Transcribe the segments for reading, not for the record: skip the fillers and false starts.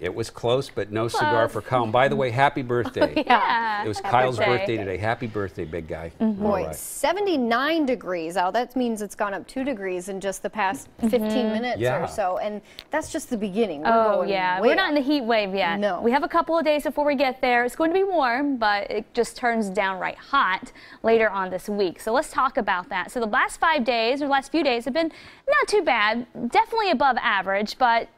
It was close, but no cigar for Kyle. And by the way, happy birthday. Yeah. It was Kyle's birthday today. Happy birthday, big guy. Boy, 79 degrees out. That means it's gone up 2 degrees in just the past 15 minutes or so. And that's just the beginning. We're not in the heat wave yet. No. We have a couple of days before we get there. It's going to be warm, but it just turns downright hot later on this week. So let's talk about that. So the last 5 days, or the last few days, have been not too bad. Definitely above average, but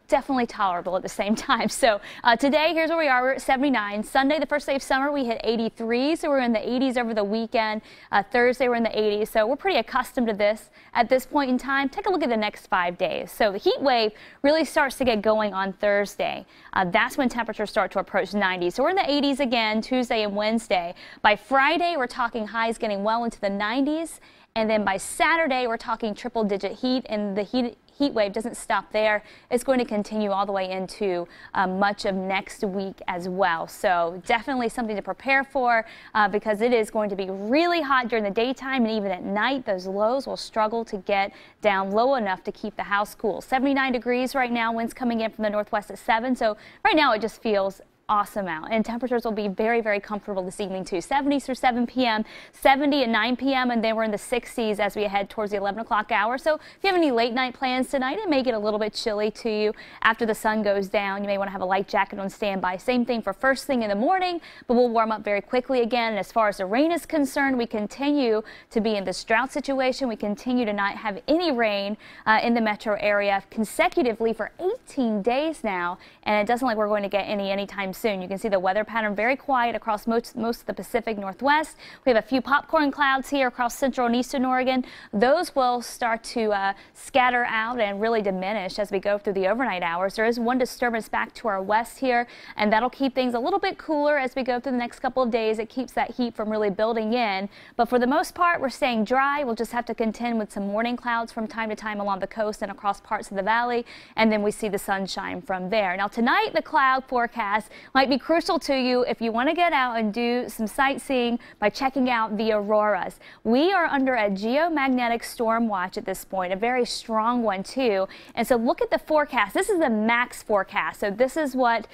definitely tolerable at the same time. So today, here's where we are. We're at 79. Sunday, the first day of summer, we hit 83. So we're in the 80s over the weekend. Thursday, we're in the 80s. So we're pretty accustomed to this at this point in time. Take a look at the next 5 days. So the heat wave really starts to get going on Thursday. That's when temperatures start to approach 90. So we're in the 80s again Tuesday and Wednesday. By Friday, we're talking highs getting well into the 90s. And then by Saturday, we're talking triple-digit heat, and the heat wave doesn't stop there. It's going to continue all the way into much of next week as well. So definitely something to prepare for because it is going to be really hot during the daytime, and even at night, those lows will struggle to get down low enough to keep the house cool. 79 degrees right now, winds coming in from the northwest at 7. So right now it just feels awesome out, and temperatures will be very, very comfortable this evening too. 70s through 7 p.m., 70 at 9 p.m., and then we're in the 60s as we head towards the 11 o'clock hour. So if you have any late night plans tonight, it may get a little bit chilly to you after the sun goes down. You may want to have a light jacket on standby. Same thing for first thing in the morning, but we'll warm up very quickly again. And as far as the rain is concerned, we continue to be in this drought situation. We continue to not have any rain in the metro area consecutively for 18 days now, and it doesn't look like we're going to get any anytime soon. You can see the weather pattern very quiet across most of the Pacific Northwest. We have a few popcorn clouds here across central and eastern Oregon. Those will start to scatter out and really diminish as we go through the overnight hours. There is one disturbance back to our west here, and that'll keep things a little bit cooler as we go through the next couple of days. It keeps that heat from really building in, but for the most part, we're staying dry. We'll just have to contend with some morning clouds from time to time along the coast and across parts of the valley, and then we see the sunshine from there. Now tonight, the cloud forecast might be crucial to you if you want to get out and do some sightseeing by checking out the auroras. We are under a geomagnetic storm watch at this point, a very strong one too. And so look at the forecast. This is the max forecast. So this is what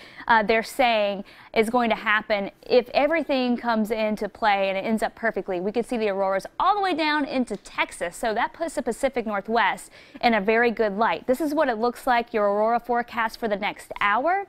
they're saying is going to happen if everything comes into play and it ends up perfectly. We could see the auroras all the way down into Texas. So that puts the Pacific Northwest in a very good light. This is what it looks like, your aurora forecast for the next hour.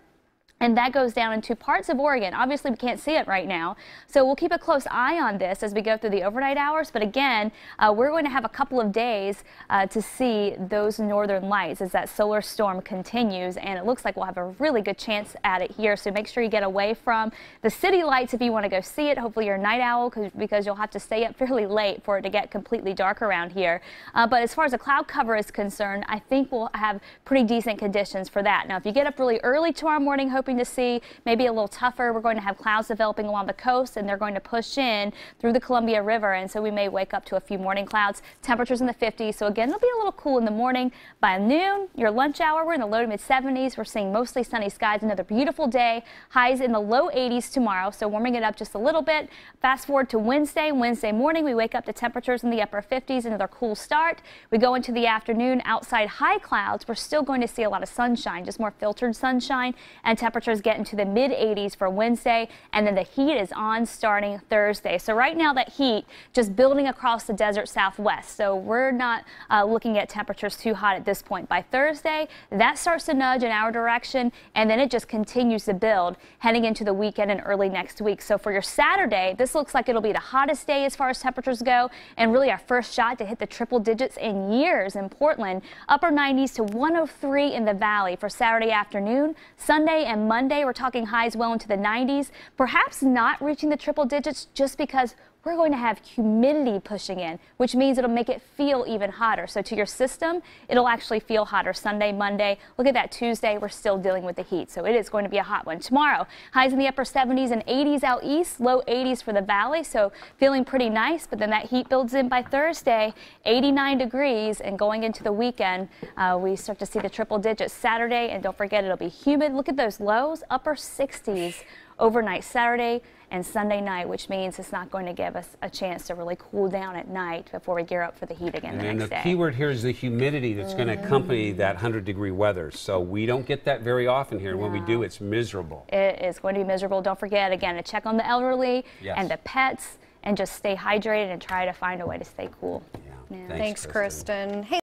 And that goes down into parts of Oregon. Obviously, we can't see it right now, so we'll keep a close eye on this as we go through the overnight hours. But again, we're going to have a couple of days to see those northern lights as that solar storm continues, and it looks like we'll have a really good chance at it here. So make sure you get away from the city lights if you want to go see it. Hopefully you're a night owl because you'll have to stay up fairly late for it to get completely dark around here. But as far as the cloud cover is concerned, I think we'll have pretty decent conditions for that. Now, if you get up really early tomorrow morning, hoping to see maybe a little tougher, we're going to have clouds developing along the coast, and they're going to push in through the Columbia River, and so we may wake up to a few morning clouds. Temperatures in the 50s, so again, it'll be a little cool in the morning. By noon, your lunch hour, we're in the low to mid 70s. We're seeing mostly sunny skies. Another beautiful day. Highs in the low 80s tomorrow, so warming it up just a little bit. Fast forward to Wednesday morning, we wake up to temperatures in the upper 50s. Another cool start. We go into the afternoon, outside high clouds. We're still going to see a lot of sunshine, just more filtered sunshine, and temperatures get into the mid 80s for Wednesday, and then the heat is on starting Thursday. So right now that heat just building across the desert southwest, so we're not looking at temperatures too hot at this point. By Thursday, that starts to nudge in our direction, and then it just continues to build heading into the weekend and early next week. So for your Saturday, this looks like it'll be the hottest day as far as temperatures go, and really our first shot to hit the triple digits in years in Portland. Upper 90s to 103 in the valley for Saturday afternoon. Sunday and Monday, we're talking highs well into the 90s, perhaps not reaching the triple digits just because we're going to have humidity pushing in, which means it'll make it feel even hotter. So to your system, it'll actually feel hotter Sunday, Monday. Look at that Tuesday, we're still dealing with the heat, so it is going to be a hot one. Tomorrow, highs in the upper 70s and 80s out east, low 80s for the valley, so feeling pretty nice, but then that heat builds in by Thursday, 89 degrees, and going into the weekend, we start to see the triple digits Saturday, and don't forget it'll be humid. Look at those lows, upper 60s. overnight Saturday and Sunday night, which means it's not going to give us a chance to really cool down at night before we gear up for the heat again the next day. And the key word here is the humidity that's going to accompany that 100-degree weather. So we don't get that very often here. When we do, it's miserable. It is going to be miserable. Don't forget, again, to check on the elderly and the pets, and just stay hydrated and try to find a way to stay cool. Yeah. Thanks, Kristen. Hey.